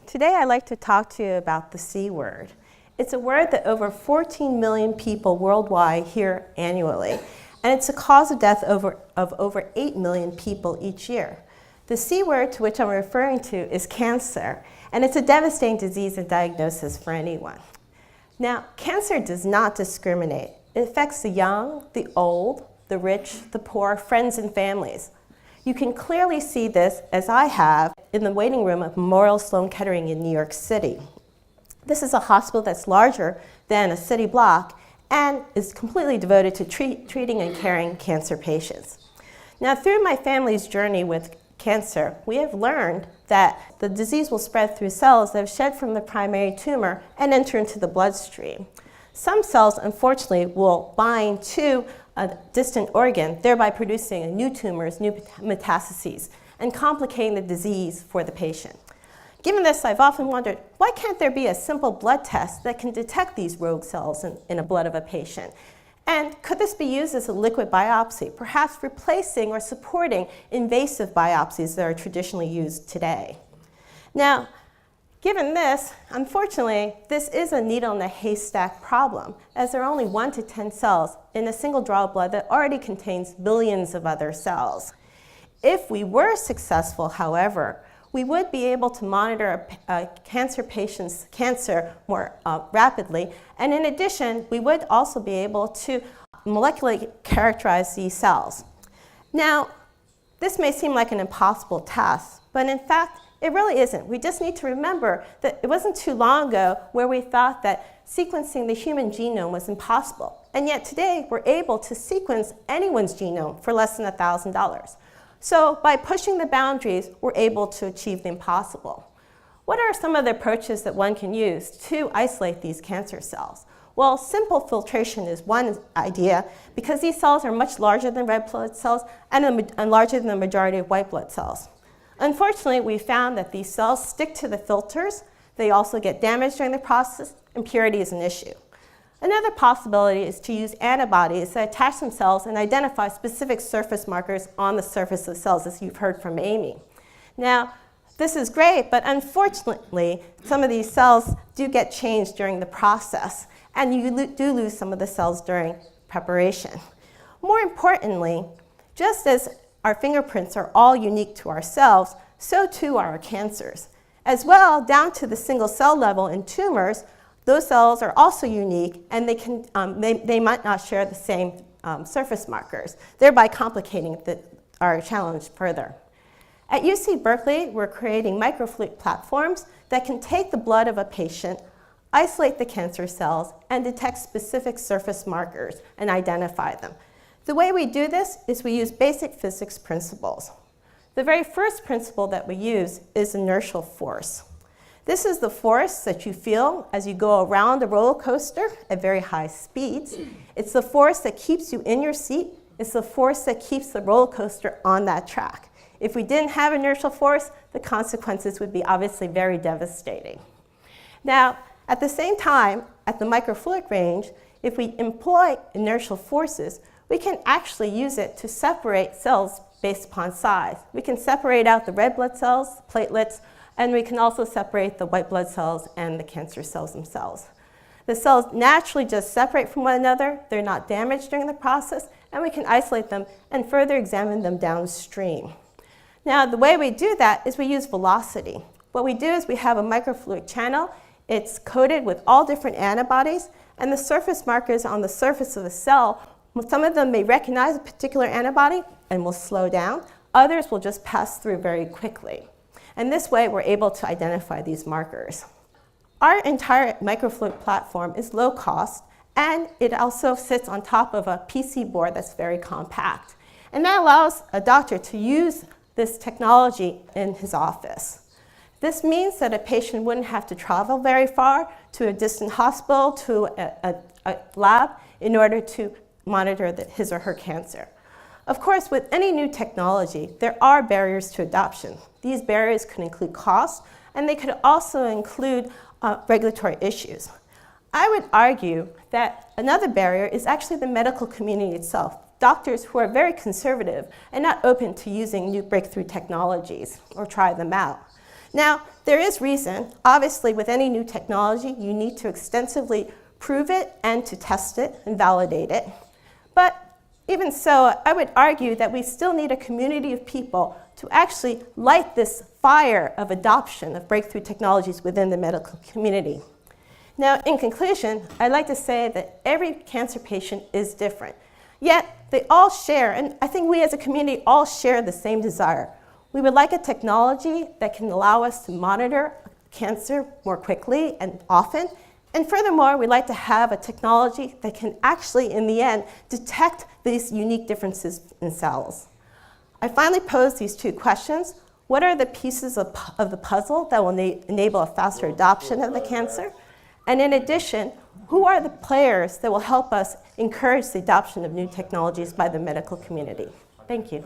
Today I'd like to talk to you about the C word. It's a word that over 14 million people worldwide hear annually, and it's a cause of death of over 8 million people each year. The C word to which I'm referring to is cancer, and it's a devastating disease and diagnosis for anyone. Now, cancer does not discriminate. It affects the young, the old, the rich, the poor, friends and families. You can clearly see this, as I have, in the waiting room of Memorial Sloan Kettering in New York City. This is a hospital that's larger than a city block and is completely devoted to treating and caring cancer patients. Now, through my family's journey with cancer, we have learned that the disease will spread through cells that have shed from the primary tumor and enter into the bloodstream. Some cells, unfortunately, will bind to a distant organ, thereby producing new tumors, new metastases, and complicating the disease for the patient. Given this, I've often wondered, why can't there be a simple blood test that can detect these rogue cells in the blood of a patient? And could this be used as a liquid biopsy, perhaps replacing or supporting invasive biopsies that are traditionally used today? Now, given this, unfortunately, this is a needle in a haystack problem, as there are only 1 to 10 cells in a single draw of blood that already contains billions of other cells. If we were successful, however, we would be able to monitor a cancer patient's cancer more rapidly, and in addition, we would also be able to molecularly characterize these cells. Now, this may seem like an impossible task, but in fact, it really isn't. We just need to remember that it wasn't too long ago where we thought that sequencing the human genome was impossible. And yet today, we're able to sequence anyone's genome for less than $1,000. So by pushing the boundaries, we're able to achieve the impossible. What are some of the approaches that one can use to isolate these cancer cells? Well, simple filtration is one idea because these cells are much larger than red blood cells and larger than the majority of white blood cells. Unfortunately, we found that these cells stick to the filters. They also get damaged during the process, and purity is an issue. Another possibility is to use antibodies that attach themselves and identify specific surface markers on the surface of cells, as you've heard from Amy. Now, this is great, but unfortunately, some of these cells do get changed during the process, and you do lose some of the cells during preparation. More importantly, just as our fingerprints are all unique to ourselves, so too are our cancers. As well, down to the single cell level in tumors, those cells are also unique, and they might not share the same surface markers, thereby complicating our challenge further. At UC Berkeley, we're creating microfluidic platforms that can take the blood of a patient, isolate the cancer cells, and detect specific surface markers and identify them. The way we do this is we use basic physics principles. The very first principle that we use is inertial force. This is the force that you feel as you go around a roller coaster at very high speeds. It's the force that keeps you in your seat. It's the force that keeps the roller coaster on that track. If we didn't have inertial force, the consequences would be obviously very devastating. Now, at the same time, at the microfluidic range, if we employ inertial forces, we can actually use it to separate cells based upon size. We can separate out the red blood cells, platelets, and we can also separate the white blood cells and the cancer cells themselves. The cells naturally just separate from one another. They're not damaged during the process, and we can isolate them and further examine them downstream. Now, the way we do that is we use velocity. What we do is we have a microfluidic channel. It's coated with all different antibodies, and the surface markers on the surface of the cell, some of them may recognize a particular antibody and will slow down. Others will just pass through very quickly. And this way, we're able to identify these markers. Our entire microfluidic platform is low cost, and it also sits on top of a PC board that's very compact. And that allows a doctor to use this technology in his office. This means that a patient wouldn't have to travel very far to a distant hospital, to a lab, in order to monitor his or her cancer. Of course, with any new technology, there are barriers to adoption. These barriers could include cost, and they could also include regulatory issues. I would argue that another barrier is actually the medical community itself. Doctors who are very conservative and not open to using new breakthrough technologies or try them out. Now, there is reason. Obviously, with any new technology, you need to extensively prove it and to test it and validate it. But even so, I would argue that we still need a community of people to actually light this fire of adoption of breakthrough technologies within the medical community. Now, in conclusion, I'd like to say that every cancer patient is different, yet they all share, and I think we as a community all share the same desire. We would like a technology that can allow us to monitor cancer more quickly and often. And furthermore, we'd like to have a technology that can actually, in the end, detect these unique differences in cells. I finally pose these two questions. What are the pieces of the puzzle that will enable a faster adoption of the cancer? And in addition, who are the players that will help us encourage the adoption of new technologies by the medical community? Thank you.